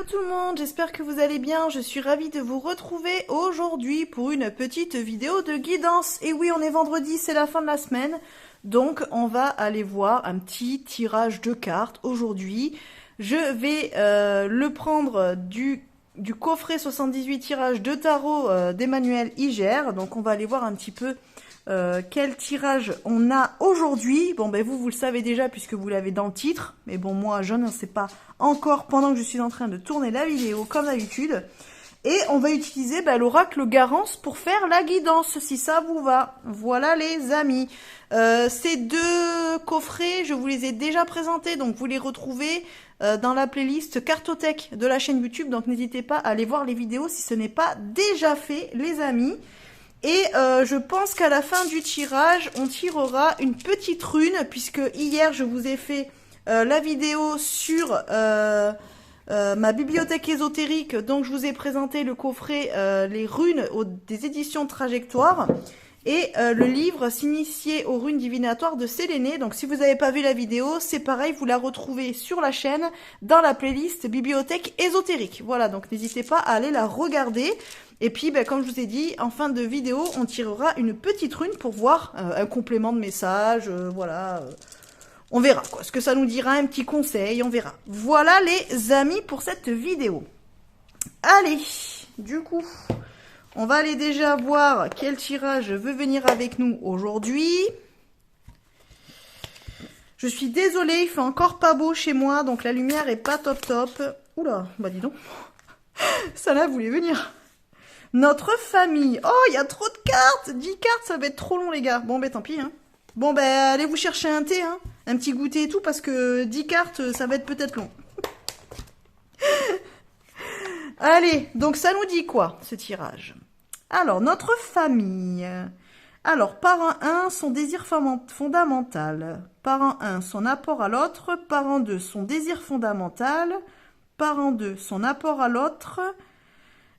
tout le monde, j'espère que vous allez bien. Je suis ravie de vous retrouver aujourd'hui pour une petite vidéo de guidance. Et oui, on est vendredi, c'est la fin de la semaine. Donc, on va aller voir un petit tirage de cartes aujourd'hui. Je vais le prendre du coffret 78 tirages de tarot d'Emmanuel Iger. Donc, on va aller voir un petit peu quel tirage on a aujourd'hui. Bon, ben vous le savez déjà puisque vous l'avez dans le titre. Mais bon, moi, je ne sais pas encore pendant que je suis en train de tourner la vidéo comme d'habitude. Et on va utiliser l'oracle Garance pour faire la guidance, si ça vous va. Voilà les amis. Ces deux coffrets, je vous les ai déjà présentés, donc vous les retrouvez dans la playlist Cartothèque de la chaîne YouTube. Donc n'hésitez pas à aller voir les vidéos si ce n'est pas déjà fait, les amis. Et je pense qu'à la fin du tirage, on tirera une petite rune, puisque hier, je vous ai fait la vidéo sur ma bibliothèque ésotérique. Donc, je vous ai présenté le coffret Les runes des éditions Trajectoire et le livre S'initier aux runes divinatoires de Séléné. Donc, si vous n'avez pas vu la vidéo, c'est pareil, vous la retrouvez sur la chaîne dans la playlist Bibliothèque ésotérique. Voilà, donc n'hésitez pas à aller la regarder. Et puis, comme je vous ai dit, en fin de vidéo, on tirera une petite rune pour voir un complément de message, voilà. On verra, quoi. Ce que ça nous dira, un petit conseil, on verra. Voilà, les amis, pour cette vidéo. Allez, du coup, on va aller déjà voir quel tirage veut venir avec nous aujourd'hui. Je suis désolée, il fait encore pas beau chez moi, donc la lumière est pas top. Oula, bah dis donc. Ça là voulait venir. Notre famille. Oh, il y a trop de cartes. 10 cartes, ça va être trop long, les gars. Bon, tant pis. Hein. Bon, allez vous chercher un thé, hein. Un petit goûter et tout, parce que 10 cartes, ça va être peut-être long. Allez, donc ça nous dit quoi, ce tirage? Alors, notre famille. Alors, parent 1, son désir fondamental. Parent 1, son apport à l'autre. Parent 2, son désir fondamental. Parent 2, son apport à l'autre.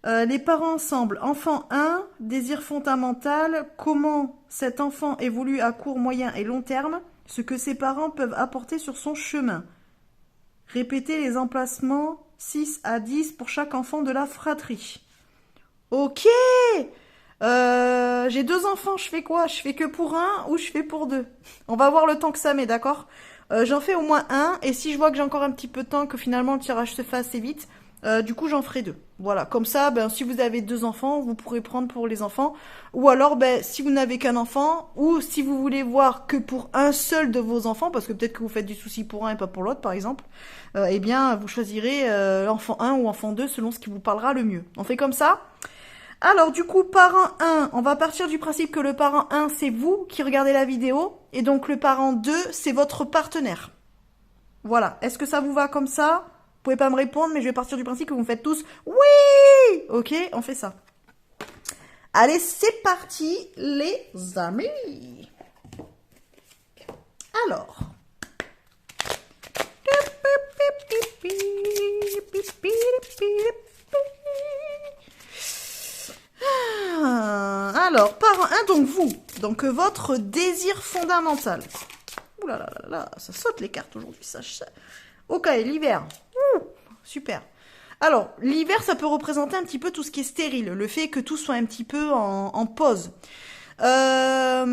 Les parents ensemble, enfant 1, désir fondamental, comment cet enfant évolue à court, moyen et long terme, ce que ses parents peuvent apporter sur son chemin. Répétez les emplacements 6 à 10 pour chaque enfant de la fratrie. Ok, j'ai 2 enfants, je fais quoi? Je fais que pour un ou je fais pour 2? On va voir le temps que ça met, d'accord? J'en fais au moins un, et si je vois que j'ai encore un petit peu de temps, que finalement le tirage se fait assez vite, du coup j'en ferai 2. Voilà, comme ça, si vous avez 2 enfants, vous pourrez prendre pour les enfants. Ou alors, si vous n'avez qu'un enfant, ou si vous voulez voir que pour un seul de vos enfants, parce que peut-être que vous faites du souci pour un et pas pour l'autre, par exemple, eh bien, vous choisirez enfant 1 ou enfant 2, selon ce qui vous parlera le mieux. On fait comme ça? Alors, du coup, parent 1, on va partir du principe que le parent 1, c'est vous qui regardez la vidéo, et donc le parent 2, c'est votre partenaire. Voilà, est-ce que ça vous va comme ça? Vous pouvez pas me répondre, mais je vais partir du principe que vous me faites tous « Oui !» Ok, on fait ça. Allez, c'est parti, les amis. Alors. Alors, parent 1, donc vous. Donc, votre désir fondamental. Ouh là là là là, ça saute les cartes aujourd'hui, ça. Ok, l'hiver. Super. Alors, l'hiver, ça peut représenter un petit peu tout ce qui est stérile, le fait que tout soit un petit peu en pause. On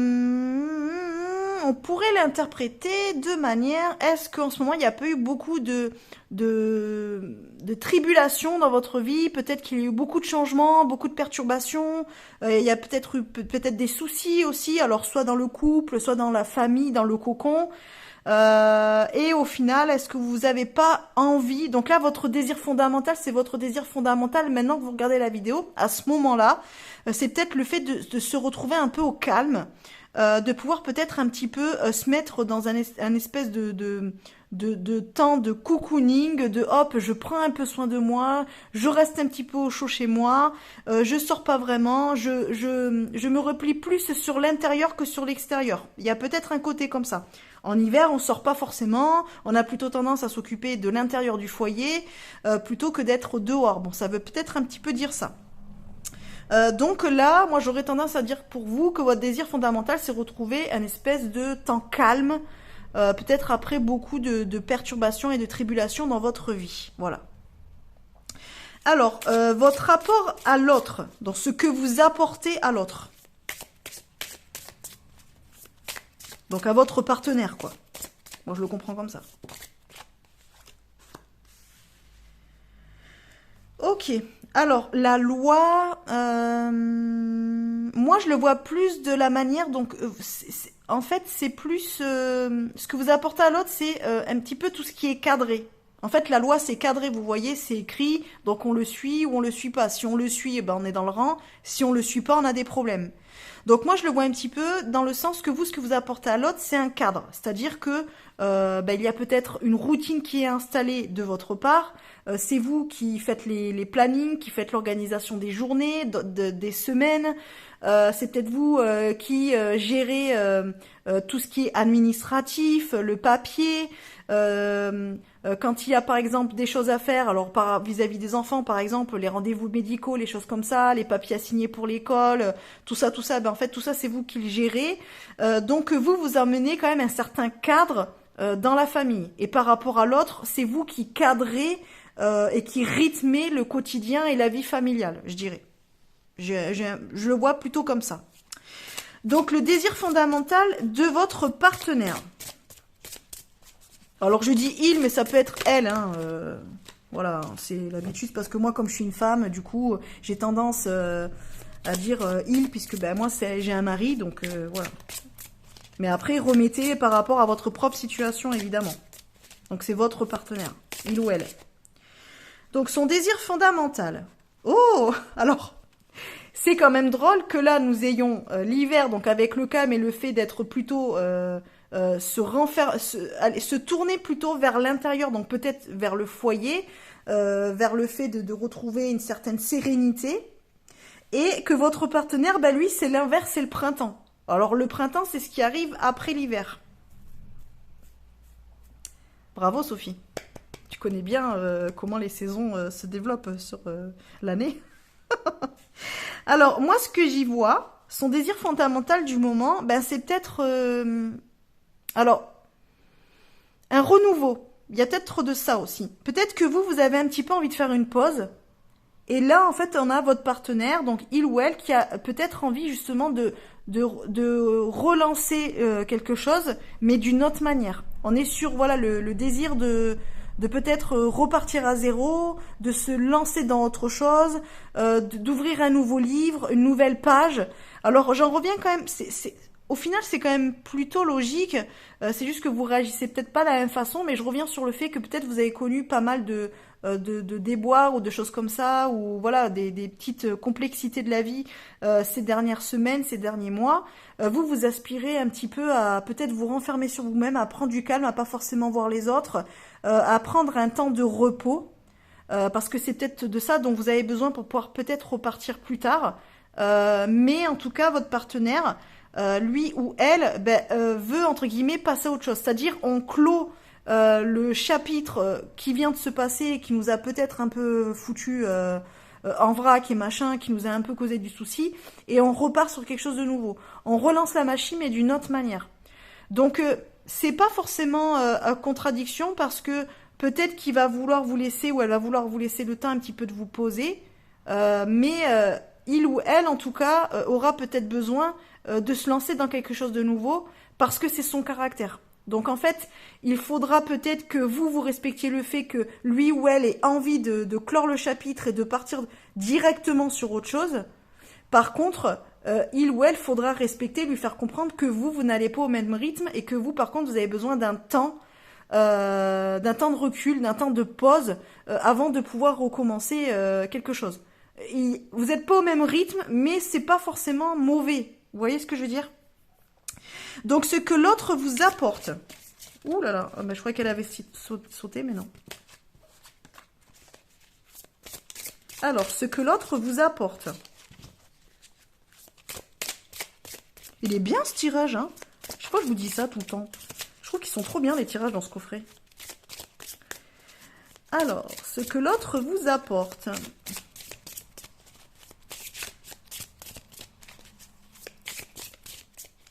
pourrait l'interpréter de manière, est-ce qu'en ce moment, il n'y a pas eu beaucoup de tribulations dans votre vie? Peut-être qu'il y a eu beaucoup de changements, beaucoup de perturbations. Il y a peut-être eu des soucis aussi, alors soit dans le couple, soit dans la famille, dans le cocon. Et au final, est-ce que vous n'avez pas envie, donc là votre désir fondamental, c'est votre désir fondamental maintenant que vous regardez la vidéo, à ce moment-là, c'est peut-être le fait de se retrouver un peu au calme, de pouvoir peut-être un petit peu se mettre dans un espèce de temps de cocooning, de hop, je prends un peu soin de moi, je reste un petit peu au chaud chez moi, je sors pas vraiment, je me replie plus sur l'intérieur que sur l'extérieur. Il y a peut-être un côté comme ça. En hiver, on sort pas forcément, on a plutôt tendance à s'occuper de l'intérieur du foyer plutôt que d'être dehors. Bon, ça veut peut-être un petit peu dire ça. Donc là, moi j'aurais tendance à dire pour vous que votre désir fondamental, c'est retrouver un espèce de temps calme, peut-être après beaucoup de perturbations et de tribulations dans votre vie. Voilà. Alors, votre rapport à l'autre, dans ce que vous apportez à l'autre. Donc à votre partenaire, quoi. Moi, je le comprends comme ça. Ok. Alors, la loi, moi, je le vois plus de la manière, donc, en fait, c'est plus, ce que vous apportez à l'autre, c'est un petit peu tout ce qui est cadré. En fait, la loi, c'est cadré, vous voyez, c'est écrit, donc on le suit ou on le suit pas. Si on le suit, eh ben, on est dans le rang. Si on le suit pas, on a des problèmes. Donc moi, je le vois un petit peu dans le sens que vous, ce que vous apportez à l'autre, c'est un cadre. C'est-à-dire que ben, il y a peut-être une routine qui est installée de votre part. C'est vous qui faites les plannings, qui faites l'organisation des journées, des semaines. C'est peut-être vous qui gérez tout ce qui est administratif, le papier. Quand il y a par exemple des choses à faire, alors vis-à-vis des enfants par exemple, les rendez-vous médicaux, les choses comme ça, les papiers à signer pour l'école, tout ça, ben en fait tout ça c'est vous qui le gérez. Donc vous amenez quand même un certain cadre dans la famille. Et par rapport à l'autre, c'est vous qui cadrez et qui rythmez le quotidien et la vie familiale, je dirais. Je le vois plutôt comme ça. Donc le désir fondamental de votre partenaire. Alors je dis il, mais ça peut être elle. Hein, voilà, c'est l'habitude parce que moi, comme je suis une femme, du coup, j'ai tendance à dire il, puisque ben moi, j'ai un mari, donc voilà. Mais après, remettez par rapport à votre propre situation, évidemment. Donc c'est votre partenaire, il ou elle. Donc son désir fondamental. Oh, alors, c'est quand même drôle que là, nous ayons l'hiver, donc avec le calme et le fait d'être plutôt... se tourner plutôt vers l'intérieur, donc peut-être vers le foyer, vers le fait de retrouver une certaine sérénité, et que votre partenaire, bah lui, c'est l'inverse, c'est le printemps. Alors le printemps, c'est ce qui arrive après l'hiver. Bravo Sophie, tu connais bien comment les saisons se développent sur l'année. Alors moi, ce que j'y vois, son désir fondamental du moment, ben, c'est peut-être... alors, un renouveau. Il y a peut-être de ça aussi. Peut-être que vous avez un petit peu envie de faire une pause. Et là, en fait, on a votre partenaire, donc il ou elle, qui a peut-être envie justement de relancer quelque chose, mais d'une autre manière. On est sur voilà le désir de peut-être repartir à zéro, de se lancer dans autre chose, d'ouvrir un nouveau livre, une nouvelle page. Alors, j'en reviens quand même... Au final, c'est quand même plutôt logique. C'est juste que vous réagissez peut-être pas de la même façon, mais je reviens sur le fait que peut-être vous avez connu pas mal de déboires ou de choses comme ça, ou voilà, des petites complexités de la vie ces dernières semaines, ces derniers mois. Vous aspirez un petit peu à peut-être vous renfermer sur vous-même, à prendre du calme, à pas forcément voir les autres, à prendre un temps de repos, parce que c'est peut-être de ça dont vous avez besoin pour pouvoir peut-être repartir plus tard. Mais en tout cas, votre partenaire... lui ou elle veut, entre guillemets, passer à autre chose. C'est-à-dire, on clôt le chapitre qui vient de se passer et qui nous a peut-être un peu foutu en vrac et machin, qui nous a un peu causé du souci, et on repart sur quelque chose de nouveau. On relance la machine, mais d'une autre manière. Donc, c'est pas forcément contradiction, parce que peut-être qu'il va vouloir vous laisser, ou elle va vouloir vous laisser le temps un petit peu de vous poser, mais il ou elle, en tout cas, aura peut-être besoin de se lancer dans quelque chose de nouveau parce que c'est son caractère. Donc en fait, il faudra peut-être que vous respectiez le fait que lui ou elle ait envie de clore le chapitre et de partir directement sur autre chose. Par contre, il ou elle faudra respecter, lui faire comprendre que vous n'allez pas au même rythme et que vous, par contre, vous avez besoin d'un temps de recul, d'un temps de pause avant de pouvoir recommencer quelque chose. Vous n'êtes pas au même rythme, mais c'est pas forcément mauvais. Vous voyez ce que je veux dire? Donc, ce que l'autre vous apporte. Ouh là là, je croyais qu'elle avait sauté, mais non. Alors, ce que l'autre vous apporte. Il est bien ce tirage, hein. Je crois que je vous dis ça tout le temps. Je trouve qu'ils sont trop bien les tirages dans ce coffret. Alors, ce que l'autre vous apporte.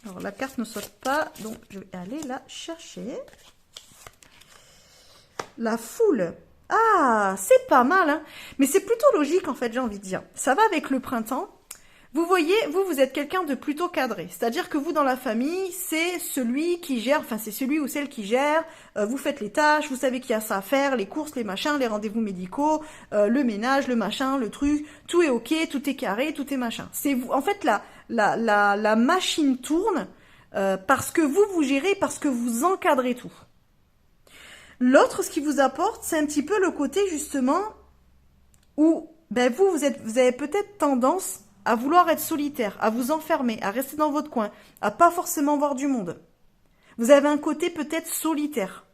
Alors, la carte ne saute pas, donc je vais aller la chercher. La foule. Ah, c'est pas mal, hein. Mais c'est plutôt logique, en fait, j'ai envie de dire. Ça va avec le printemps. Vous voyez, vous êtes quelqu'un de plutôt cadré. C'est-à-dire que vous, dans la famille, c'est celui qui gère, enfin, c'est celui ou celle qui gère. Vous faites les tâches, vous savez qu'il y a ça à faire, les courses, les machins, les rendez-vous médicaux, le ménage, le machin, le truc. Tout est ok, tout est carré, tout est machin. C'est vous, en fait, la machine tourne parce que vous gérez, parce que vous encadrez tout. L'autre, ce qui vous apporte, c'est un petit peu le côté, justement, où ben vous avez peut-être tendance à vouloir être solitaire, à vous enfermer, à rester dans votre coin, à pas forcément voir du monde. Vous avez un côté peut-être solitaire.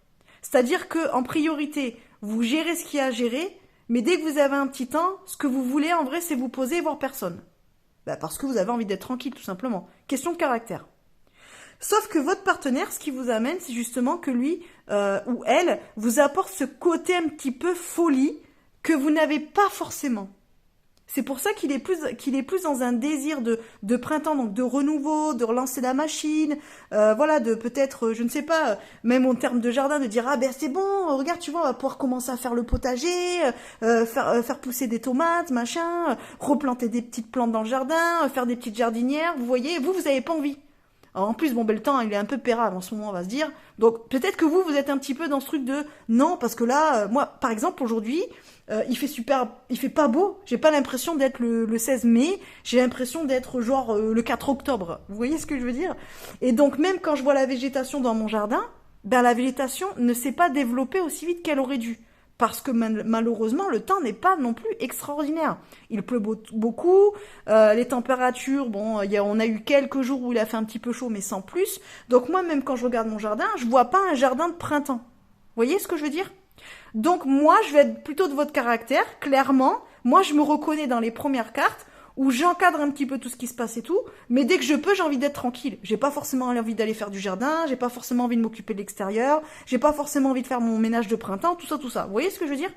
C'est-à-dire que en priorité, vous gérez ce qu'il y a à gérer, mais dès que vous avez un petit temps, ce que vous voulez en vrai, c'est vous poser et voir personne. Ben parce que vous avez envie d'être tranquille, tout simplement. Question de caractère. Sauf que votre partenaire, ce qui vous amène, c'est justement que lui ou elle vous apporte ce côté un petit peu folie que vous n'avez pas forcément. C'est pour ça qu'il est plus dans un désir de printemps, donc de renouveau, de relancer la machine, voilà, de peut-être, je ne sais pas, même en termes de jardin, de dire ah ben c'est bon, regarde, tu vois, on va pouvoir commencer à faire le potager, faire pousser des tomates, machin, replanter des petites plantes dans le jardin, faire des petites jardinières. Vous voyez, vous avez pas envie. Alors en plus, bon, ben, le temps, il est un peu pérave en ce moment, on va se dire. Donc, peut-être que vous êtes un petit peu dans ce truc de non, parce que là, moi, par exemple, aujourd'hui, il fait pas beau. J'ai pas l'impression d'être le 16 mai. J'ai l'impression d'être genre le 4 octobre. Vous voyez ce que je veux dire? Et donc, même quand je vois la végétation dans mon jardin, ben, la végétation ne s'est pas développée aussi vite qu'elle aurait dû. Parce que malheureusement, le temps n'est pas non plus extraordinaire. Il pleut beaucoup, les températures, bon, on a eu quelques jours où il a fait un petit peu chaud, mais sans plus. Donc moi, même quand je regarde mon jardin, je vois pas un jardin de printemps. Vous voyez ce que je veux dire? Donc moi, je vais être plutôt de votre caractère, clairement. Moi, je me reconnais dans les premières cartes où j'encadre un petit peu tout ce qui se passe et tout, mais dès que je peux, j'ai envie d'être tranquille. J'ai pas forcément envie d'aller faire du jardin, j'ai pas forcément envie de m'occuper de l'extérieur, j'ai pas forcément envie de faire mon ménage de printemps, tout ça, tout ça. Vous voyez ce que je veux dire?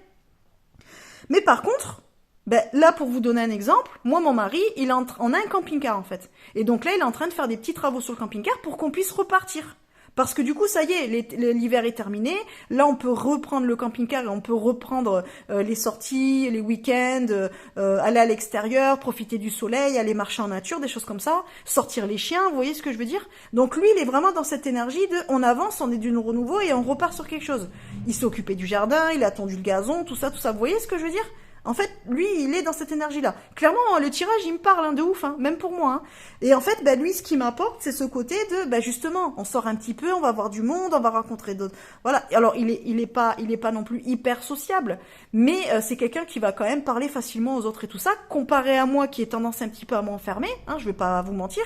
Mais par contre, ben, là, pour vous donner un exemple, moi, mon mari, on a un camping-car, en fait. Et donc là, il est en train de faire des petits travaux sur le camping-car pour qu'on puisse repartir. Parce que du coup, ça y est, l'hiver est terminé. Là, on peut reprendre le camping-car et on peut reprendre les sorties, les week-ends, aller à l'extérieur, profiter du soleil, aller marcher en nature, des choses comme ça, sortir les chiens, vous voyez ce que je veux dire? Donc lui, il est vraiment dans cette énergie de on avance, on est du renouveau et on repart sur quelque chose. Il s'est occupé du jardin, il a tondu le gazon, tout ça, tout ça. Vous voyez ce que je veux dire? En fait, lui, il est dans cette énergie-là. Clairement, le tirage, il me parle, hein, de ouf, hein, même pour moi. Hein. Et en fait, bah, lui, ce qui m'apporte, c'est ce côté de, bah, justement, on sort un petit peu, on va voir du monde, on va rencontrer d'autres. Voilà. Alors, il est pas non plus hyper sociable, mais c'est quelqu'un qui va quand même parler facilement aux autres et tout ça, comparé à moi, qui ai tendance un petit peu à m'enfermer. Hein, je vais pas vous mentir.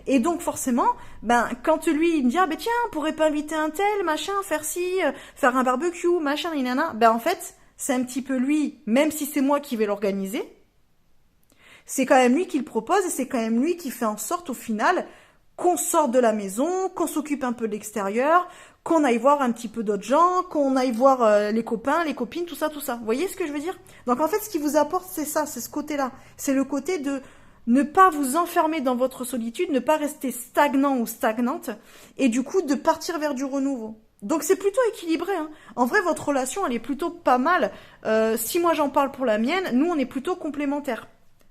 Et donc, forcément, ben, quand lui, il me dit, ah, ben tiens, on pourrait pas inviter un tel, machin, faire ci, faire un barbecue, machin, nanana. Ben, en fait. C'est un petit peu lui, même si c'est moi qui vais l'organiser, c'est quand même lui qui le propose et c'est quand même lui qui fait en sorte au final qu'on sorte de la maison, qu'on s'occupe un peu de l'extérieur, qu'on aille voir un petit peu d'autres gens, qu'on aille voir les copains, les copines, tout ça, tout ça. Vous voyez ce que je veux dire? Donc en fait, ce qui vous apporte, c'est ça, c'est ce côté-là. C'est le côté de ne pas vous enfermer dans votre solitude, ne pas rester stagnant ou stagnante, et du coup de partir vers du renouveau. Donc c'est plutôt équilibré. Hein. En vrai, votre relation, elle est plutôt pas mal. Si moi j'en parle pour la mienne, nous on est plutôt complémentaires.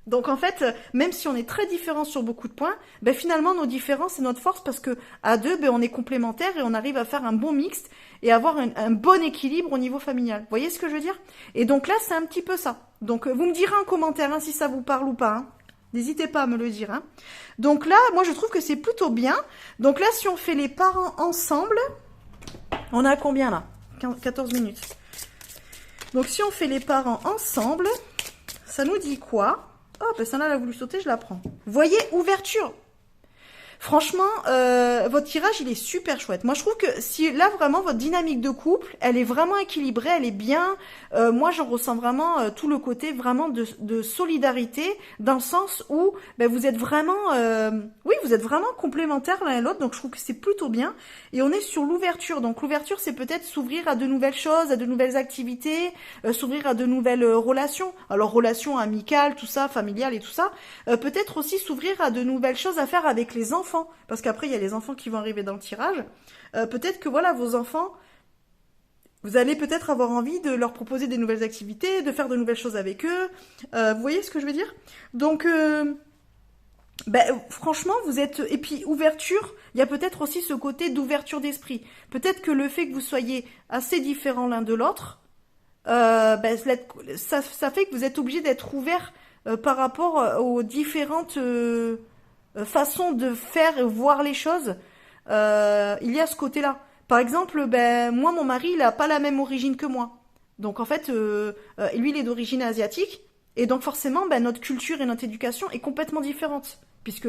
Donc en fait, même si on est très différents sur beaucoup de points, ben finalement nos différences c'est notre force parce que à deux, ben on est complémentaires et on arrive à faire un bon mixte et avoir un bon équilibre au niveau familial. Vous voyez ce que je veux dire? Et donc là, c'est un petit peu ça. Donc vous me direz en commentaire hein, si ça vous parle ou pas. Hein. N'hésitez pas à me le dire. Hein. Donc là, moi je trouve que c'est plutôt bien. Donc là, si on fait les parents ensemble, on a combien là? 14 minutes. Donc si on fait les parents ensemble, ça nous dit quoi? Oh, ben ça là, elle a voulu sauter, je la prends. Voyez, ouverture. Franchement, votre tirage, il est super chouette. Moi, je trouve que si là, vraiment, votre dynamique de couple, elle est vraiment équilibrée, elle est bien. Moi, j'en ressens vraiment tout le côté vraiment de solidarité, dans le sens où ben, vous êtes vraiment... oui, vous êtes vraiment complémentaires l'un et l'autre, donc je trouve que c'est plutôt bien. Et on est sur l'ouverture. Donc l'ouverture, c'est peut-être s'ouvrir à de nouvelles choses, à de nouvelles activités, s'ouvrir à de nouvelles relations. Alors, relations amicales, tout ça, familiales et tout ça. Peut-être aussi s'ouvrir à de nouvelles choses à faire avec les enfants. Parce qu'après, il y a les enfants qui vont arriver dans le tirage. Peut-être que voilà, vos enfants, Vous allez peut-être avoir envie de leur proposer des nouvelles activités, de faire de nouvelles choses avec eux. Vous voyez ce que je veux dire? Donc, franchement, vous êtes... Et puis, ouverture, il y a peut-être aussi ce côté d'ouverture d'esprit. Peut-être que le fait que vous soyez assez différents l'un de l'autre, ça fait que vous êtes obligé d'être ouvert par rapport aux différentes façons de faire et voir les choses. Il y a ce côté-là. Par exemple, moi, mon mari, il a pas la même origine que moi. Donc, en fait, lui, il est d'origine asiatique. Et donc, forcément, notre culture et notre éducation est complètement différente. Puisque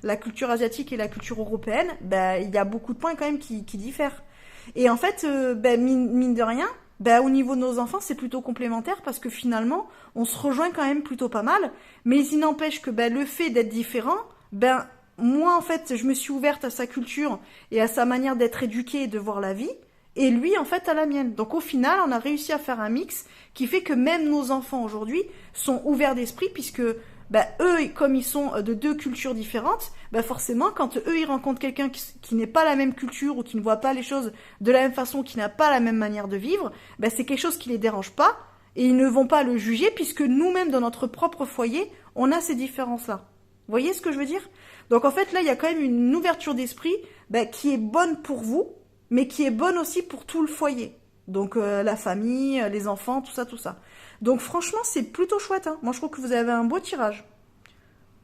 la culture asiatique et la culture européenne, il y a beaucoup de points quand même qui diffèrent. Et en fait, mine de rien, au niveau de nos enfants, c'est plutôt complémentaire parce que finalement, on se rejoint quand même plutôt pas mal. Mais il n'empêche que le fait d'être différent, moi, en fait, je me suis ouverte à sa culture et à sa manière d'être éduquée et de voir la vie. Et lui, en fait, à la mienne. Donc, au final, on a réussi à faire un mix qui fait que même nos enfants, aujourd'hui, sont ouverts d'esprit puisque eux, comme ils sont de deux cultures différentes, forcément, quand eux, ils rencontrent quelqu'un qui n'est pas la même culture ou qui ne voit pas les choses de la même façon, qui n'a pas la même manière de vivre, c'est quelque chose qui les dérange pas et ils ne vont pas le juger puisque nous-mêmes, dans notre propre foyer, on a ces différences-là. Vous voyez ce que je veux dire? Donc en fait, là, il y a quand même une ouverture d'esprit qui est bonne pour vous, mais qui est bonne aussi pour tout le foyer. Donc la famille, les enfants, tout ça, tout ça. Donc franchement, c'est plutôt chouette. Hein. Moi, je trouve que vous avez un beau tirage.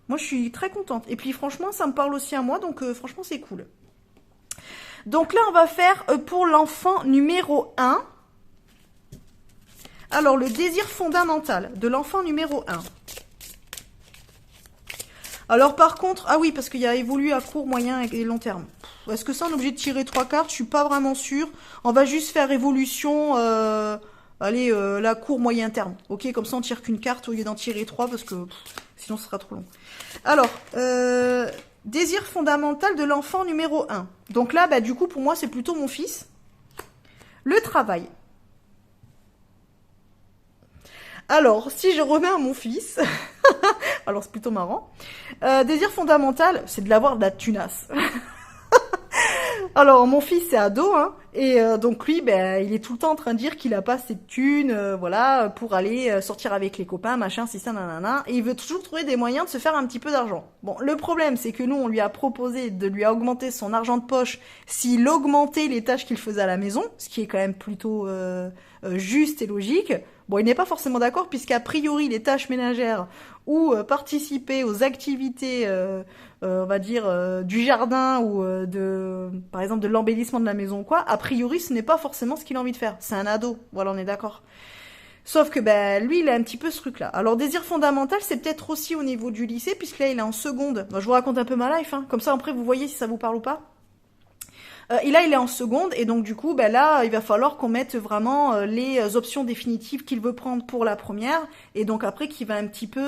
Moi, je suis très contente. Et puis franchement, ça me parle aussi à moi, donc franchement, c'est cool. Donc là, on va faire pour l'enfant numéro 1. Alors, le désir fondamental de l'enfant numéro 1. Alors par contre, ah oui, parce qu'il y a évolué à court, moyen et long terme. Est-ce que ça, on est obligé de tirer 3 cartes? Je suis pas vraiment sûre. On va juste faire évolution, la court, moyen terme. Ok, comme ça on tire qu'une carte au lieu d'en tirer 3 parce que sinon ce sera trop long. Alors, désir fondamental de l'enfant numéro 1. Donc là, du coup, pour moi, c'est plutôt mon fils. Le travail. Alors, si je remets à mon fils, alors c'est plutôt marrant, désir fondamental, c'est de l'avoir de la tunasse. Alors, mon fils, c'est ado, hein, et donc lui, il est tout le temps en train de dire qu'il a pas assez de thunes, voilà, pour aller sortir avec les copains, machin, si ça, nanana, et il veut toujours trouver des moyens de se faire un petit peu d'argent. Bon, le problème, c'est que nous, on lui a proposé de lui augmenter son argent de poche s'il augmentait les tâches qu'il faisait à la maison, ce qui est quand même plutôt juste et logique. Bon, il n'est pas forcément d'accord puisqu'a priori, les tâches ménagères ou participer aux activités, on va dire, du jardin ou par exemple, de l'embellissement de la maison ou quoi, a priori, ce n'est pas forcément ce qu'il a envie de faire. C'est un ado, voilà, on est d'accord. Sauf que lui, il a un petit peu ce truc-là. Alors, désir fondamental, c'est peut-être aussi au niveau du lycée, puisque là, il est en seconde. Moi, je vous raconte un peu ma life, hein. Comme ça, après, vous voyez si ça vous parle ou pas. Et là, il est en seconde, et donc du coup, là, il va falloir qu'on mette vraiment les options définitives qu'il veut prendre pour la première, et donc après, qu'il va un petit peu,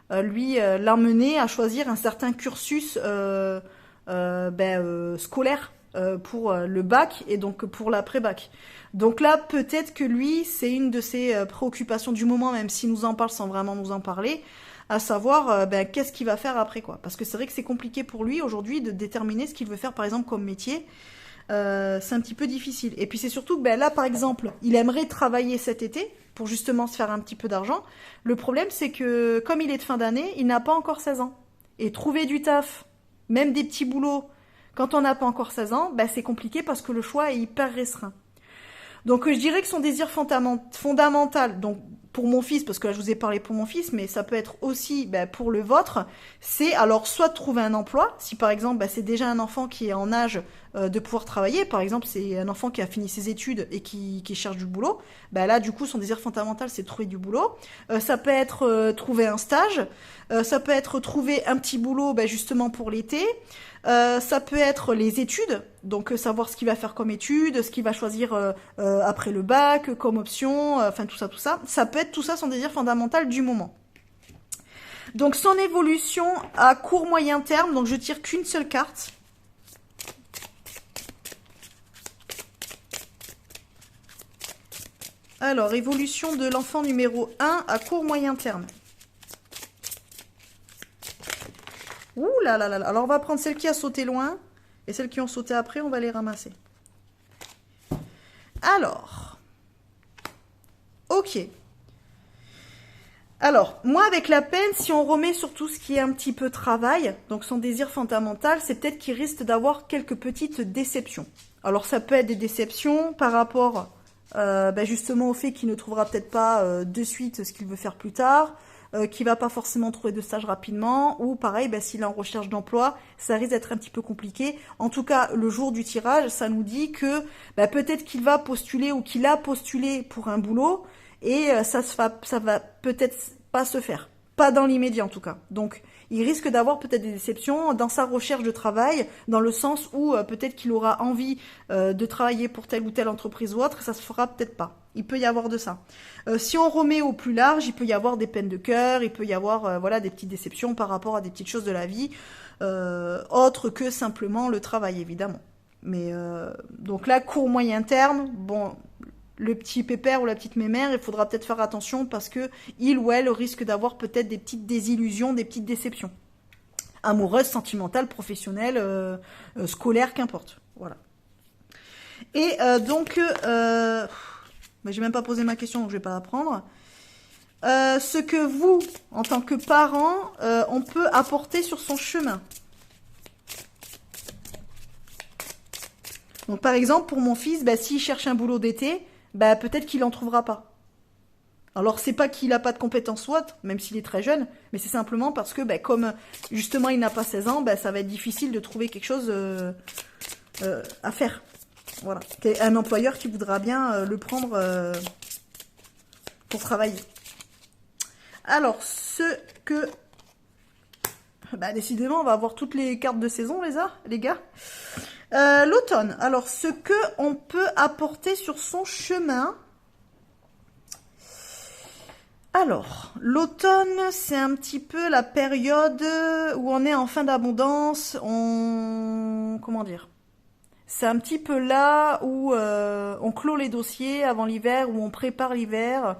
l'emmener à choisir un certain cursus scolaire pour le bac, et donc pour l'après-bac. Donc là, peut-être que lui, c'est une de ses préoccupations du moment, même s'il nous en parle sans vraiment nous en parler, à savoir qu'est-ce qu'il va faire après, quoi. Parce que c'est vrai que c'est compliqué pour lui aujourd'hui de déterminer ce qu'il veut faire par exemple comme métier. C'est un petit peu difficile. Et puis c'est surtout que là par exemple, il aimerait travailler cet été pour justement se faire un petit peu d'argent. Le problème c'est que comme il est de fin d'année, il n'a pas encore 16 ans. Et trouver du taf, même des petits boulots, quand on n'a pas encore 16 ans, c'est compliqué parce que le choix est hyper restreint. Donc je dirais que son désir fondamental, donc pour mon fils, parce que là je vous ai parlé pour mon fils, mais ça peut être aussi pour le vôtre, c'est alors soit de trouver un emploi, si par exemple c'est déjà un enfant qui est en âge de pouvoir travailler, par exemple c'est un enfant qui a fini ses études et qui cherche du boulot, là du coup son désir fondamental c'est de trouver du boulot, ça peut être trouver un stage, ça peut être trouver un petit boulot justement pour l'été, ça peut être les études, donc savoir ce qu'il va faire comme études, ce qu'il va choisir après le bac, comme option, enfin tout ça, tout ça. Ça peut être tout ça son désir fondamental du moment. Donc son évolution à court moyen terme, donc je tire qu'une seule carte. Alors, évolution de l'enfant numéro 1 à court moyen terme. Ouh là là là là. Alors, on va prendre celle qui a sauté loin. Et celles qui ont sauté après, on va les ramasser. Alors, ok. Alors, moi, avec la peine, si on remet sur tout ce qui est un petit peu travail, donc son désir fondamental, c'est peut-être qu'il risque d'avoir quelques petites déceptions. Alors, ça peut être des déceptions par rapport justement au fait qu'il ne trouvera peut-être pas de suite ce qu'il veut faire plus tard, qu'il va pas forcément trouver de stage rapidement, ou pareil, s'il est en recherche d'emploi, ça risque d'être un petit peu compliqué. En tout cas, le jour du tirage, ça nous dit que peut-être qu'il va postuler ou qu'il a postulé pour un boulot, et ça va peut-être pas se faire. Pas dans l'immédiat en tout cas. Donc, il risque d'avoir peut-être des déceptions dans sa recherche de travail, dans le sens où peut-être qu'il aura envie de travailler pour telle ou telle entreprise ou autre, ça se fera peut-être pas. Il peut y avoir de ça. Si on remet au plus large, il peut y avoir des peines de cœur, il peut y avoir des petites déceptions par rapport à des petites choses de la vie, autres que simplement le travail évidemment. Mais donc là, court moyen terme, bon, le petit pépère ou la petite mémère, il faudra peut-être faire attention parce que il ou elle risque d'avoir peut-être des petites désillusions, des petites déceptions. Amoureuses, sentimentales, professionnelles, scolaires, qu'importe. Voilà. Et j'ai même pas posé ma question, donc je vais pas la prendre. Ce que vous, en tant que parent, on peut apporter sur son chemin. Donc par exemple, pour mon fils, s'il cherche un boulot d'été, peut-être qu'il en trouvera pas. Alors c'est pas qu'il a pas de compétences ou autre, même s'il est très jeune, mais c'est simplement parce que comme justement il n'a pas 16 ans, ça va être difficile de trouver quelque chose à faire. Voilà, un employeur qui voudra bien le prendre pour travailler. Alors ce que décidément on va avoir toutes les cartes de saison les gars. L'automne. Alors, ce que on peut apporter sur son chemin. Alors, l'automne, c'est un petit peu la période où on est en fin d'abondance. Comment dire? C'est un petit peu là où on clôt les dossiers avant l'hiver, où on prépare l'hiver.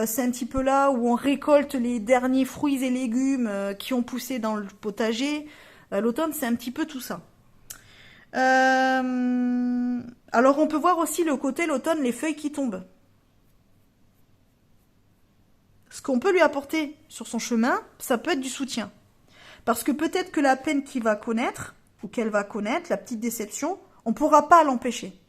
C'est un petit peu là où on récolte les derniers fruits et légumes qui ont poussé dans le potager. L'automne, c'est un petit peu tout ça. Alors on peut voir aussi le côté l'automne, les feuilles qui tombent. Ce qu'on peut lui apporter sur son chemin, ça peut être du soutien. Parce que peut-être que la peine qu'il va connaître, ou qu'elle va connaître, la petite déception, on ne pourra pas l'empêcher.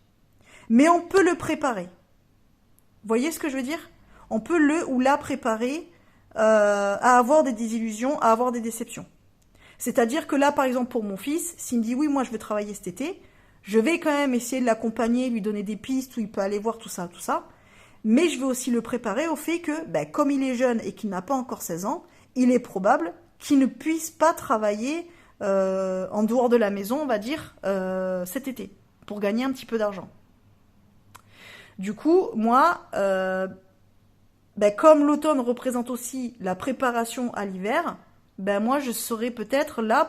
Mais on peut le préparer. Vous voyez ce que je veux dire? On peut le ou la préparer à avoir des désillusions, à avoir des déceptions. C'est-à-dire que là, par exemple, pour mon fils, s'il me dit « oui, moi je veux travailler cet été », je vais quand même essayer de l'accompagner, lui donner des pistes où il peut aller voir tout ça. Mais je vais aussi le préparer au fait que, comme il est jeune et qu'il n'a pas encore 16 ans, il est probable qu'il ne puisse pas travailler en dehors de la maison, on va dire, cet été, pour gagner un petit peu d'argent. Du coup, moi, comme l'automne représente aussi la préparation à l'hiver, moi je serai peut-être là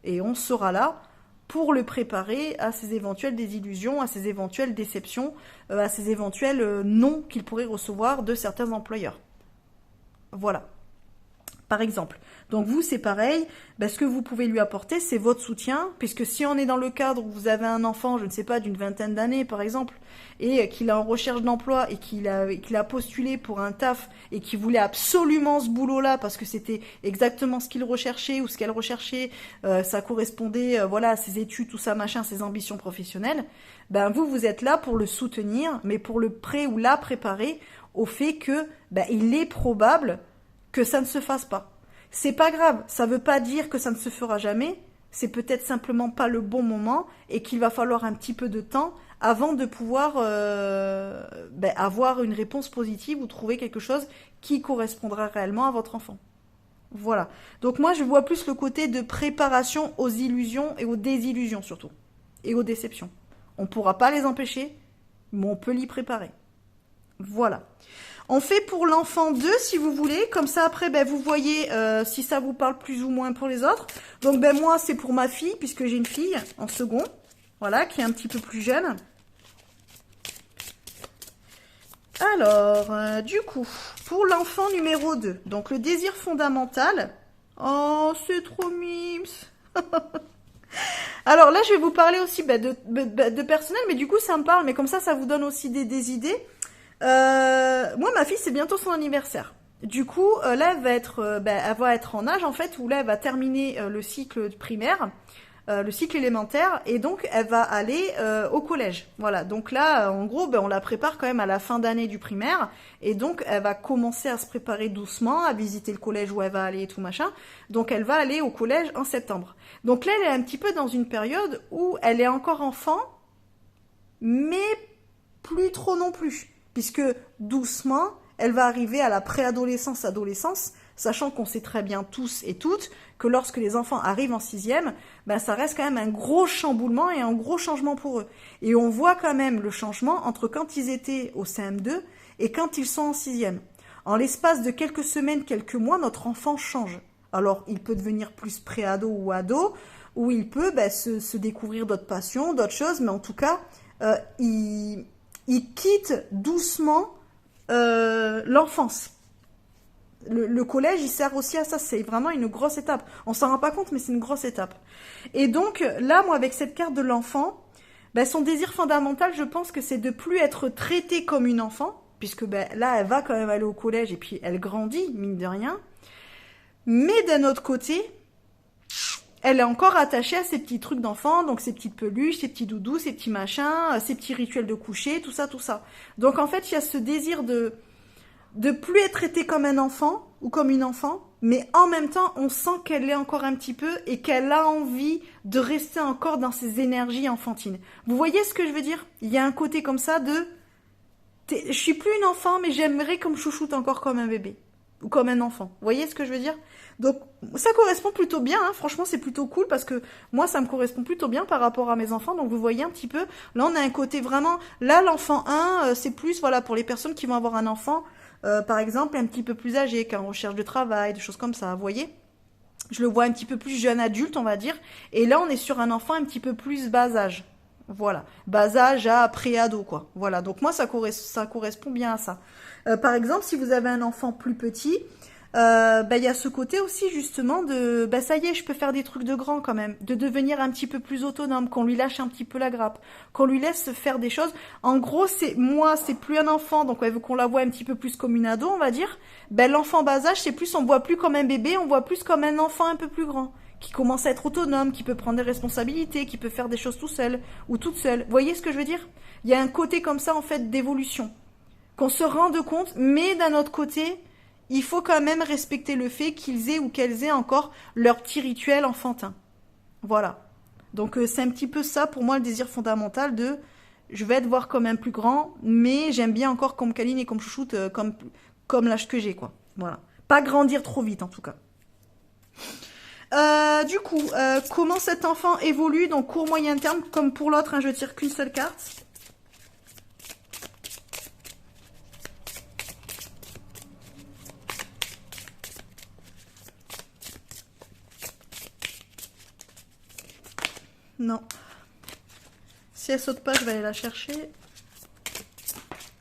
et on sera là pour le préparer à ses éventuelles désillusions, à ses éventuelles déceptions, à ses éventuels non qu'il pourrait recevoir de certains employeurs. Voilà. Par exemple. Donc vous, c'est pareil, ce que vous pouvez lui apporter, c'est votre soutien, puisque si on est dans le cadre où vous avez un enfant, je ne sais pas, d'une vingtaine d'années par exemple, et qu'il est en recherche d'emploi et qu'il a postulé pour un taf et qu'il voulait absolument ce boulot-là parce que c'était exactement ce qu'il recherchait ou ce qu'elle recherchait, ça correspondait à ses études, tout ça, machin, ses ambitions professionnelles, vous êtes là pour le soutenir, mais pour le ou la préparer au fait que il est probable que ça ne se fasse pas. C'est pas grave, ça veut pas dire que ça ne se fera jamais, c'est peut-être simplement pas le bon moment et qu'il va falloir un petit peu de temps avant de pouvoir avoir une réponse positive ou trouver quelque chose qui correspondra réellement à votre enfant. Voilà. Donc moi, je vois plus le côté de préparation aux illusions et aux désillusions surtout. Et aux déceptions. On ne pourra pas les empêcher, mais on peut l'y préparer. Voilà. On fait pour l'enfant 2 si vous voulez, comme ça après vous voyez si ça vous parle plus ou moins pour les autres. Donc moi c'est pour ma fille, puisque j'ai une fille en second, voilà, qui est un petit peu plus jeune. Alors, du coup, pour l'enfant numéro 2, donc le désir fondamental. Oh, c'est trop mimes. Alors là, je vais vous parler aussi de personnel, mais du coup, ça me parle, mais comme ça vous donne aussi des idées. Moi, ma fille, c'est bientôt son anniversaire. Du coup, là, elle va être en âge, en fait, où là, elle va terminer le cycle primaire, le cycle élémentaire, et donc, elle va aller au collège. Voilà, donc là, en gros, on la prépare quand même à la fin d'année du primaire, et donc, elle va commencer à se préparer doucement, à visiter le collège où elle va aller et tout machin. Donc, elle va aller au collège en septembre. Donc là, elle est un petit peu dans une période où elle est encore enfant, mais plus trop non plus. Puisque doucement, elle va arriver à la préadolescence, adolescence, sachant qu'on sait très bien tous et toutes que lorsque les enfants arrivent en sixième, ça reste quand même un gros chamboulement et un gros changement pour eux. Et on voit quand même le changement entre quand ils étaient au CM2 et quand ils sont en sixième. En l'espace de quelques semaines, quelques mois, notre enfant change. Alors, il peut devenir plus préado ou ado, ou il peut se découvrir d'autres passions, d'autres choses, mais en tout cas, il quitte doucement l'enfance. Le collège, il sert aussi à ça. C'est vraiment une grosse étape. On s'en rend pas compte, mais c'est une grosse étape. Et donc, là, moi, avec cette carte de l'enfant, son désir fondamental, je pense que c'est de plus être traitée comme une enfant, puisque là, elle va quand même aller au collège et puis elle grandit, mine de rien. Mais d'un autre côté, elle est encore attachée à ces petits trucs d'enfant, donc ces petites peluches, ces petits doudous, ces petits machins, ces petits rituels de coucher, tout ça, tout ça. Donc en fait, il y a ce désir de plus être traitée comme un enfant ou comme une enfant, mais en même temps, on sent qu'elle l'est encore un petit peu et qu'elle a envie de rester encore dans ses énergies enfantines. Vous voyez ce que je veux dire? Il y a un côté comme ça de je suis plus une enfant, mais j'aimerais qu'on me chouchoute encore comme un bébé ou comme un enfant. Vous voyez ce que je veux dire? Donc ça correspond plutôt bien, hein. Franchement c'est plutôt cool parce que moi ça me correspond plutôt bien par rapport à mes enfants. Donc vous voyez un petit peu, là on a un côté vraiment, là l'enfant 1 c'est plus voilà pour les personnes qui vont avoir un enfant par exemple un petit peu plus âgé, qui est en recherche de travail, des choses comme ça, vous voyez. Je le vois un petit peu plus jeune adulte on va dire, et là on est sur un enfant un petit peu plus bas âge. Voilà, bas âge à pré-ado quoi. Voilà, donc moi ça correspond bien à ça. Par exemple si vous avez un enfant plus petit, y a ce côté aussi justement de ça y est, je peux faire des trucs de grand quand même, de devenir un petit peu plus autonome, qu'on lui lâche un petit peu la grappe, qu'on lui laisse faire des choses. En gros, c'est plus un enfant, donc vu qu'on la voit un petit peu plus comme une ado, on va dire. L'enfant bas âge, c'est plus, on voit plus comme un bébé, on voit plus comme un enfant un peu plus grand, qui commence à être autonome, qui peut prendre des responsabilités, qui peut faire des choses tout seul ou toute seule. Vous voyez ce que je veux dire? Il y a un côté comme ça en fait d'évolution, qu'on se rende compte, mais d'un autre côté, il faut quand même respecter le fait qu'ils aient ou qu'elles aient encore leur petit rituel enfantin. Voilà. Donc c'est un petit peu ça pour moi le désir fondamental de je vais être voir comme un plus grand, mais j'aime bien encore qu'on me câline et qu'on me chouchoute comme l'âge que j'ai quoi. Voilà. Pas grandir trop vite en tout cas. Du coup, comment cet enfant évolue, donc court moyen terme, comme pour l'autre, hein, je tire qu'une seule carte. Non. Si elle saute pas, je vais aller la chercher.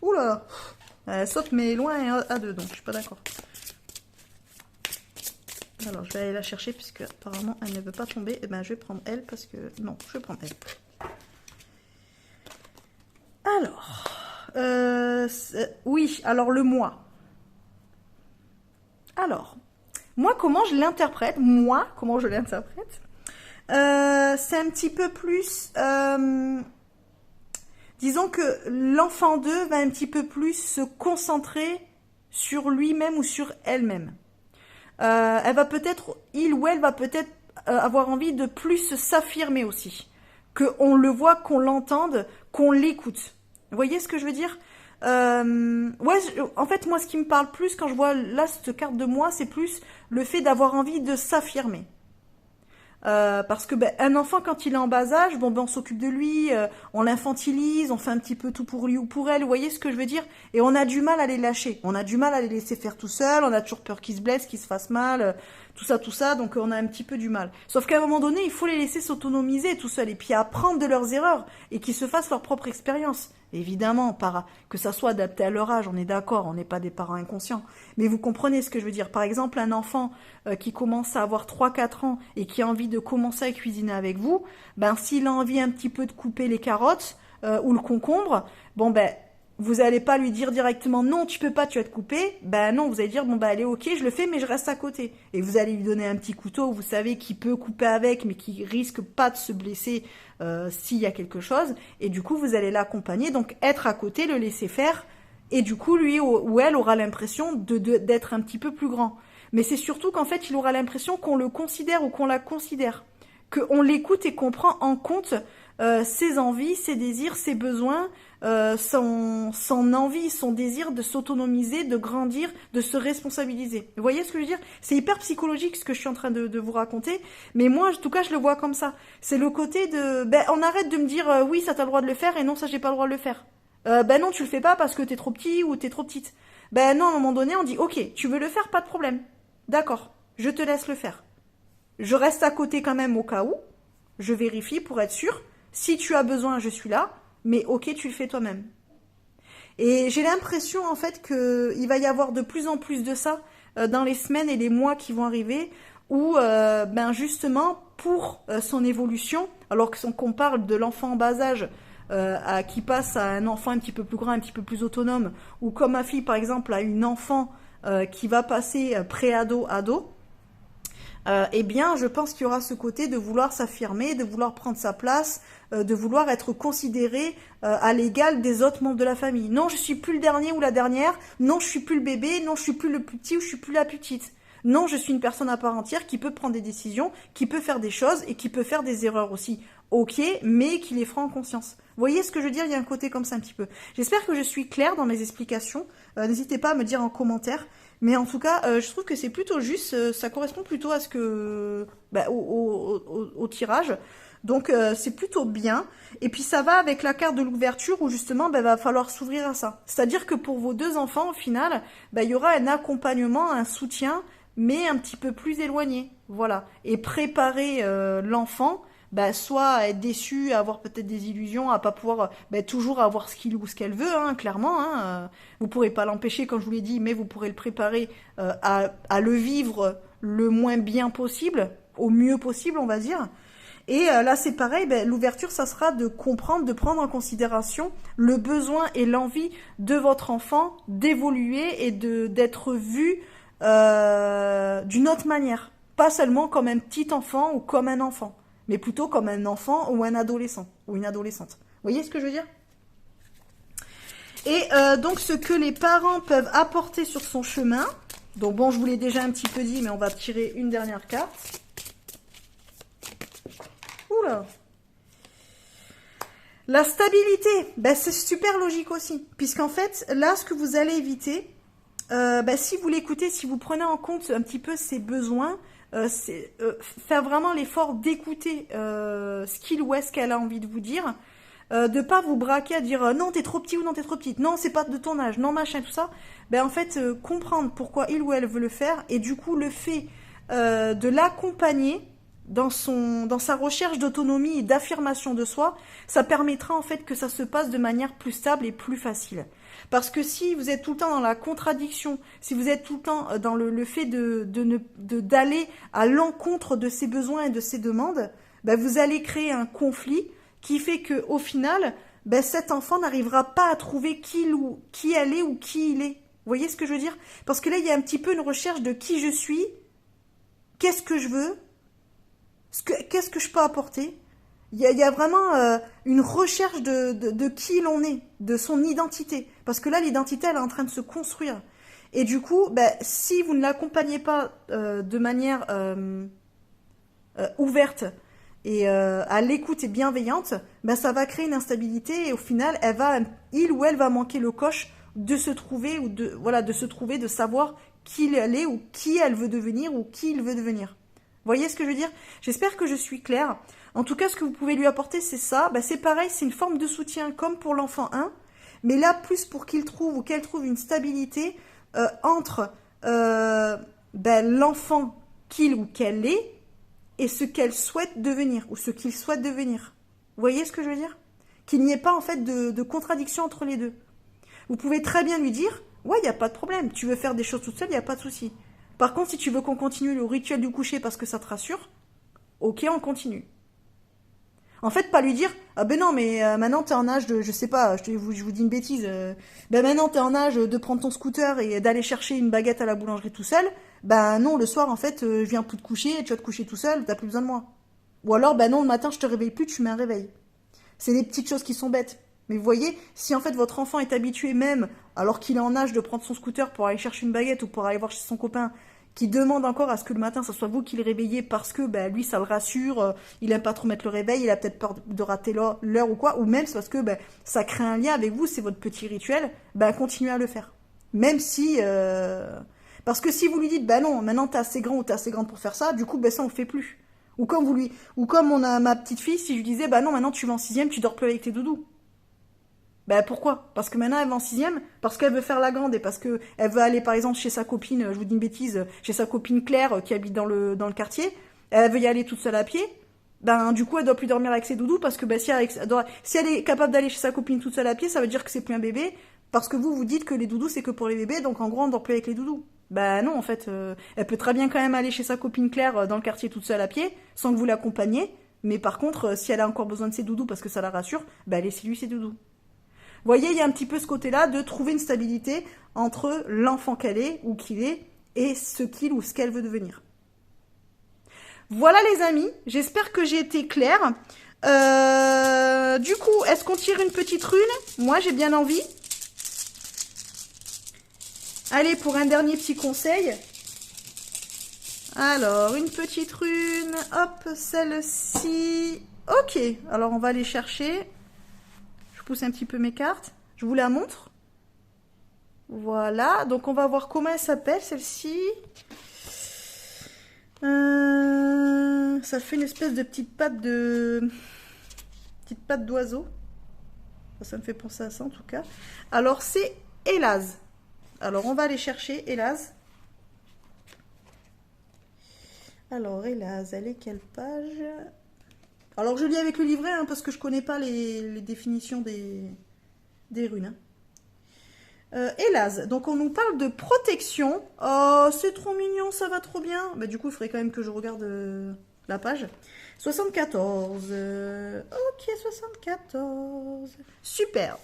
Oula! Elle saute mais loin et à deux, donc je suis pas d'accord. Alors je vais aller la chercher puisque apparemment elle ne veut pas tomber. Et je vais prendre elle parce que... Non, je vais prendre elle. Alors... oui, alors le moi. Alors, moi comment je l'interprète? C'est un petit peu plus... disons que l'enfant 2 va un petit peu plus se concentrer sur lui-même ou sur elle-même. Elle va peut-être, il ou elle va peut-être avoir envie de plus s'affirmer aussi. Qu'on le voit, qu'on l'entende, qu'on l'écoute. Vous voyez ce que je veux dire? Ouais, en fait, moi, ce qui me parle plus quand je vois là cette carte de moi, c'est plus le fait d'avoir envie de s'affirmer. Parce que un enfant quand il est en bas âge, on s'occupe de lui, on l'infantilise, on fait un petit peu tout pour lui ou pour elle, vous voyez ce que je veux dire? Et on a du mal à les lâcher, on a du mal à les laisser faire tout seul, on a toujours peur qu'ils se blessent, qu'ils se fassent mal, tout ça, donc on a un petit peu du mal. Sauf qu'à un moment donné, il faut les laisser s'autonomiser tout seuls, et puis apprendre de leurs erreurs, et qu'ils se fassent leur propre expérience. Évidemment, que ça soit adapté à leur âge, on est d'accord, on n'est pas des parents inconscients. Mais vous comprenez ce que je veux dire. Par exemple, un enfant qui commence à avoir 3-4 ans et qui a envie de commencer à cuisiner avec vous, ben s'il a envie un petit peu de couper les carottes ou le concombre, bon ben vous allez pas lui dire directement non, tu peux pas, tu vas te couper. Ben non, vous allez dire bon ben allez, ok, je le fais, mais je reste à côté. Et vous allez lui donner un petit couteau, vous savez, qui peut couper avec, mais qui risque pas de se blesser s'il y a quelque chose. Et du coup, vous allez l'accompagner, donc être à côté, le laisser faire. Et du coup, lui ou elle aura l'impression d'être un petit peu plus grand. Mais c'est surtout qu'en fait, il aura l'impression qu'on le considère ou qu'on la considère, qu'on l'écoute et qu'on prend en compte ses envies, ses désirs, ses besoins, son envie, son désir de s'autonomiser, de grandir, de se responsabiliser. Vous voyez ce que je veux dire? C'est hyper psychologique ce que je suis en train de vous raconter, mais moi, en tout cas, je le vois comme ça. C'est le côté de, on arrête de me dire oui, ça t'as le droit de le faire et non, ça j'ai pas le droit de le faire. Non, tu le fais pas parce que t'es trop petit ou t'es trop petite. Non, à un moment donné, on dit ok, tu veux le faire, pas de problème. D'accord, je te laisse le faire. Je reste à côté quand même au cas où. Je vérifie pour être sûr. Si tu as besoin, je suis là. Mais ok, tu le fais toi-même. Et j'ai l'impression en fait qu'il va y avoir de plus en plus de ça dans les semaines et les mois qui vont arriver, où justement pour son évolution, alors qu'on parle de l'enfant en bas âge qui passe à un enfant un petit peu plus grand, un petit peu plus autonome, ou comme ma fille par exemple a une enfant qui va passer pré-ado, ado, je pense qu'il y aura ce côté de vouloir s'affirmer, de vouloir prendre sa place, de vouloir être considéré à l'égal des autres membres de la famille. Non, je suis plus le dernier ou la dernière. Non, je suis plus le bébé. Non, je suis plus le plus petit ou je suis plus la petite. Non, je suis une personne à part entière qui peut prendre des décisions, qui peut faire des choses et qui peut faire des erreurs aussi. Ok, mais qui les fera en conscience. Vous voyez ce que je veux dire? Il y a un côté comme ça un petit peu. J'espère que je suis claire dans mes explications. N'hésitez pas à me dire en commentaire. Mais en tout cas, je trouve que c'est plutôt juste, ça correspond plutôt à ce que au tirage. Donc c'est plutôt bien. Et puis ça va avec la carte de l'ouverture où justement va falloir s'ouvrir à ça. C'est-à-dire que pour vos deux enfants, au final, il y aura un accompagnement, un soutien, mais un petit peu plus éloigné. Voilà. Et préparer l'enfant, soit à être déçu, à avoir peut-être des illusions, à pas pouvoir toujours avoir ce qu'il ou ce qu'elle veut, hein, clairement. Vous pourrez pas l'empêcher, comme je vous l'ai dit, mais vous pourrez le préparer à le vivre le moins bien possible, au mieux possible, on va dire. Et là, c'est pareil, l'ouverture, ça sera de comprendre, de prendre en considération le besoin et l'envie de votre enfant d'évoluer et d'être vu d'une autre manière. Pas seulement comme un petit enfant ou comme un enfant, mais plutôt comme un enfant ou un adolescent ou une adolescente. Vous voyez ce que je veux dire? Et donc, ce que les parents peuvent apporter sur son chemin. Donc bon, je vous l'ai déjà un petit peu dit, mais on va tirer une dernière carte. Oula! La stabilité, c'est super logique aussi. Puisqu'en fait, là, ce que vous allez éviter, si vous l'écoutez, si vous prenez en compte un petit peu ses besoins, faire vraiment l'effort d'écouter ce qu'il ou est-ce qu'elle a envie de vous dire, de pas vous braquer à dire non, t'es trop petit ou non, t'es trop petite, non, c'est pas de ton âge, non, machin, tout ça. En fait, comprendre pourquoi il ou elle veut le faire, et du coup, le fait de l'accompagner dans sa recherche d'autonomie et d'affirmation de soi, ça permettra en fait que ça se passe de manière plus stable et plus facile. Parce que si vous êtes tout le temps dans la contradiction, si vous êtes tout le temps dans le fait d'aller à l'encontre de ses besoins et de ses demandes, vous allez créer un conflit qui fait que au final, cet enfant n'arrivera pas à trouver qui elle est ou qui il est. Vous voyez ce que je veux dire? Parce que là, il y a un petit peu une recherche de qui je suis, qu'est-ce que je veux, qu'est-ce que je peux apporter. Il y a vraiment une recherche de qui l'on est, de son identité. Parce que là, l'identité, elle est en train de se construire. Et du coup, si vous ne l'accompagnez pas de manière ouverte et à l'écoute et bienveillante, ça va créer une instabilité et au final, il ou elle va manquer le coche de se trouver de savoir qui elle est ou qui elle veut devenir ou qui il veut devenir. Vous voyez ce que je veux dire? J'espère que je suis claire. En tout cas, ce que vous pouvez lui apporter, c'est ça. C'est pareil, c'est une forme de soutien comme pour l'enfant 1, mais là, plus pour qu'il trouve ou qu'elle trouve une stabilité entre l'enfant qu'il ou qu'elle est et ce qu'elle souhaite devenir ou ce qu'il souhaite devenir. Vous voyez ce que je veux dire? Qu'il n'y ait pas en fait de contradiction entre les deux. Vous pouvez très bien lui dire, ouais, il n'y a pas de problème, tu veux faire des choses toute seule, il n'y a pas de souci. Par contre, si tu veux qu'on continue le rituel du coucher parce que ça te rassure, ok, on continue. En fait, pas lui dire, ah ben non, mais maintenant t'es en âge de, je sais pas, je vous dis une bêtise, ben maintenant t'es en âge de prendre ton scooter et d'aller chercher une baguette à la boulangerie tout seul, ben non, le soir en fait, je viens plus te coucher, tu vas te coucher tout seul, t'as plus besoin de moi. Ou alors, ben non, le matin je te réveille plus, tu mets un réveil. C'est des petites choses qui sont bêtes. Mais vous voyez, si en fait votre enfant est habitué même, alors qu'il est en âge de prendre son scooter pour aller chercher une baguette ou pour aller voir chez son copain, qui demande encore à ce que le matin, ça soit vous qui le réveillez parce que ben, lui, ça le rassure, il aime pas trop mettre le réveil, il a peut-être peur de rater l'heure ou quoi, ou même c'est parce que ben, ça crée un lien avec vous, c'est votre petit rituel, ben continuez à le faire. Même si... Parce que si vous lui dites, ben non, maintenant t'es assez grand ou t'es assez grande pour faire ça, du coup, ben ça on le fait plus. Ou comme on a ma petite fille, si je lui disais, bah non, maintenant tu vas en sixième, tu dors plus avec tes doudous. Ben pourquoi? Parce que maintenant elle va en sixième, parce qu'elle veut faire la grande et parce que elle veut aller par exemple chez sa copine, je vous dis une bêtise, chez sa copine Claire qui habite dans le quartier, elle veut y aller toute seule à pied, ben du coup elle doit plus dormir avec ses doudous parce que ben, si elle est capable d'aller chez sa copine toute seule à pied, ça veut dire que c'est plus un bébé, parce que vous dites que les doudous c'est que pour les bébés, donc en gros on dort plus avec les doudous. Ben non en fait, elle peut très bien quand même aller chez sa copine Claire dans le quartier toute seule à pied, sans que vous l'accompagniez, mais par contre si elle a encore besoin de ses doudous parce que ça la rassure, ben laissez-lui ses doudous. Vous voyez, il y a un petit peu ce côté-là de trouver une stabilité entre l'enfant qu'elle est ou qu'il est et ce qu'il ou ce qu'elle veut devenir. Voilà les amis, j'espère que j'ai été claire. Du coup, est-ce qu'on tire une petite rune? Moi, j'ai bien envie. Allez, pour un dernier petit conseil. Alors, une petite rune. Hop, celle-ci. Ok, alors on va aller chercher. Je pousse un petit peu mes cartes. Je vous la montre. Voilà, donc on va voir comment elle s'appelle celle-ci. Ça fait une espèce de petite patte d'oiseau. Ça me fait penser à ça en tout cas. Alors c'est Elaz. Alors on va aller chercher Elaz. Alors Elaz, elle est quelle page? Alors je lis avec le livret hein, parce que je connais pas les définitions des runes. Elaz, donc on nous parle de protection. Oh, c'est trop mignon, ça va trop bien. Bah, du coup, il faudrait quand même que je regarde la page. 74. Ok, 74. Super.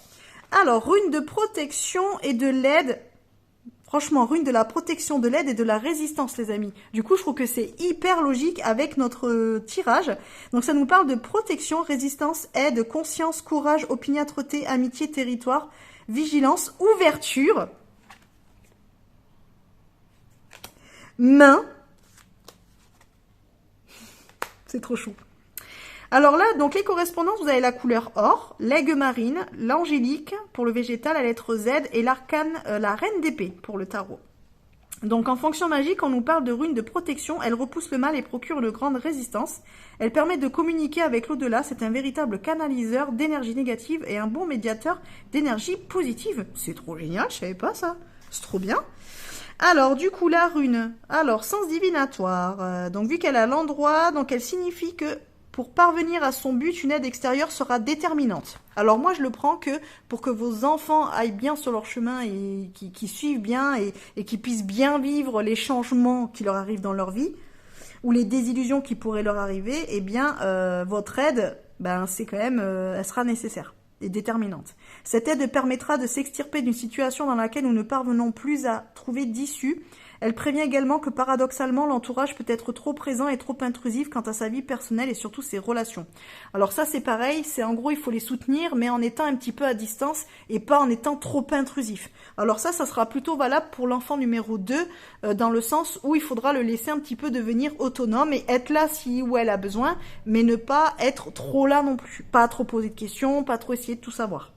Alors, rune de protection et de l'aide. Franchement, rune de la protection, de l'aide et de la résistance, les amis. Du coup, je trouve que c'est hyper logique avec notre tirage. Donc, ça nous parle de protection, résistance, aide, conscience, courage, opiniâtreté, amitié, territoire, vigilance, ouverture, main. C'est trop chou. Alors là, donc les correspondances, vous avez la couleur or, l'aigle marine, l'angélique pour le végétal, la lettre Z et l'arcane, la reine d'épée pour le tarot. Donc en fonction magique, on nous parle de rune de protection, elle repousse le mal et procure une grande résistance. Elle permet de communiquer avec l'au-delà, c'est un véritable canaliseur d'énergie négative et un bon médiateur d'énergie positive. C'est trop génial, je savais pas ça. C'est trop bien. Alors du coup la rune, alors sens divinatoire, donc vu qu'elle a l'endroit, donc elle signifie que pour parvenir à son but, une aide extérieure sera déterminante. Alors moi, je le prends que pour que vos enfants aillent bien sur leur chemin et qui suivent bien et qui puissent bien vivre les changements qui leur arrivent dans leur vie ou les désillusions qui pourraient leur arriver, eh bien, votre aide, ben, c'est quand même, elle sera nécessaire et déterminante. Cette aide permettra de s'extirper d'une situation dans laquelle nous ne parvenons plus à trouver d'issue. Elle prévient également que paradoxalement, l'entourage peut être trop présent et trop intrusif quant à sa vie personnelle et surtout ses relations. Alors ça, c'est pareil, c'est en gros, il faut les soutenir, mais en étant un petit peu à distance et pas en étant trop intrusif. Alors ça sera plutôt valable pour l'enfant numéro 2, dans le sens où il faudra le laisser un petit peu devenir autonome et être là si ou elle a besoin, mais ne pas être trop là non plus. Pas trop poser de questions, pas trop essayer de tout savoir.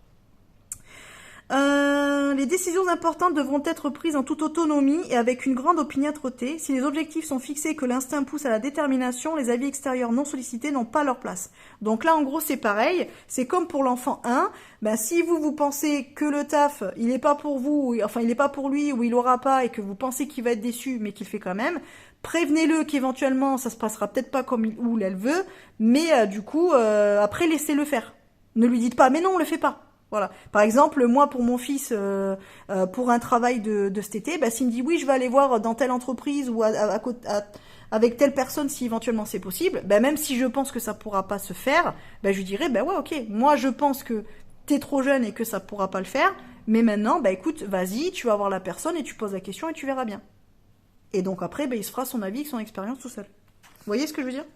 Les décisions importantes devront être prises en toute autonomie et avec une grande opiniâtreté. Si les objectifs sont fixés et que l'instinct pousse à la détermination, les avis extérieurs non sollicités n'ont pas leur place. Donc là, en gros, c'est pareil. C'est comme pour l'enfant 1. Ben, si vous pensez que le taf, il est pas pour vous, enfin, il est pas pour lui ou il aura pas et que vous pensez qu'il va être déçu, mais qu'il fait quand même, prévenez-le qu'éventuellement ça se passera peut-être pas comme il ou elle veut, mais du coup après laissez-le faire. Ne lui dites pas mais non on le fait pas. Voilà. Par exemple, moi pour mon fils, pour un travail de cet été, bah, s'il me dit oui je vais aller voir dans telle entreprise ou avec telle personne si éventuellement c'est possible, bah, même si je pense que ça pourra pas se faire, bah, je lui dirai bah ouais ok, moi je pense que t'es trop jeune et que ça pourra pas le faire, mais maintenant bah écoute vas-y, tu vas voir la personne et tu poses la question et tu verras bien. Et donc après, bah, il se fera son avis, son expérience tout seul. Vous voyez ce que je veux dire?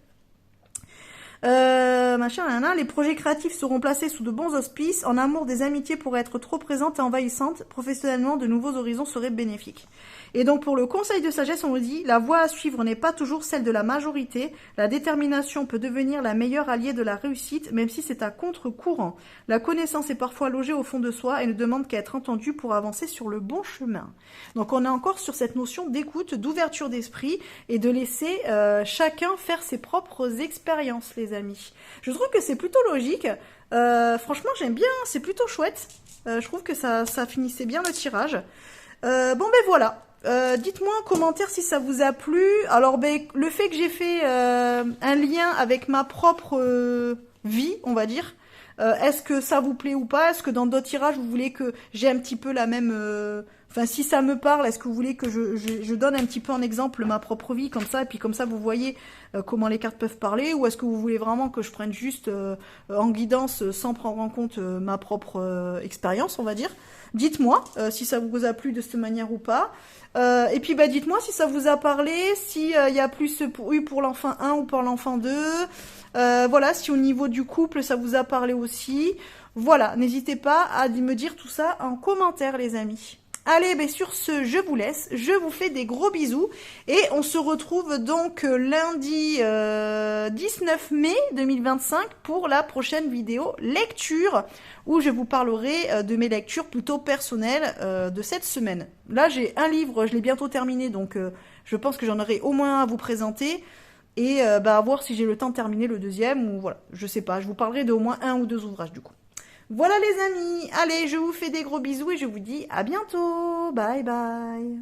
Les projets créatifs seront placés sous de bons auspices. En amour, des amitiés pourraient être trop présentes et envahissantes. Professionnellement, de nouveaux horizons seraient bénéfiques. Et donc pour le conseil de sagesse, on nous dit, la voie à suivre n'est pas toujours celle de la majorité. La détermination peut devenir la meilleure alliée de la réussite, même si c'est à contre-courant. La connaissance est parfois logée au fond de soi et ne demande qu'à être entendue pour avancer sur le bon chemin. Donc on est encore sur cette notion d'écoute, d'ouverture d'esprit et de laisser chacun faire ses propres expériences, les amis. Je trouve que c'est plutôt logique. Franchement, j'aime bien, c'est plutôt chouette. Je trouve que ça finissait bien le tirage. Bon ben voilà. Dites-moi en commentaire si ça vous a plu. Alors ben, le fait que j'ai fait un lien avec ma propre vie, on va dire, est-ce que ça vous plaît ou pas? Est-ce que dans d'autres tirages vous voulez que j'ai un petit peu la même... Enfin, si ça me parle, est-ce que vous voulez que je donne un petit peu en exemple ma propre vie comme ça, et puis comme ça vous voyez comment les cartes peuvent parler, ou est-ce que vous voulez vraiment que je prenne juste en guidance sans prendre en compte ma propre expérience, on va dire? Dites-moi si ça vous a plu de cette manière ou pas. Et puis bah dites-moi si ça vous a parlé, si y a plus pour l'enfant 1 ou pour l'enfant 2. Voilà, si au niveau du couple ça vous a parlé aussi. Voilà, n'hésitez pas à me dire tout ça en commentaire les amis. Allez, ben sur ce, je vous laisse, je vous fais des gros bisous et on se retrouve donc lundi 19 mai 2025 pour la prochaine vidéo lecture où je vous parlerai de mes lectures plutôt personnelles de cette semaine. Là, j'ai un livre, je l'ai bientôt terminé, donc je pense que j'en aurai au moins un à vous présenter et à voir si j'ai le temps de terminer le deuxième ou voilà, je sais pas, je vous parlerai de au moins un ou deux ouvrages du coup. Voilà les amis, allez, je vous fais des gros bisous et je vous dis à bientôt. Bye bye.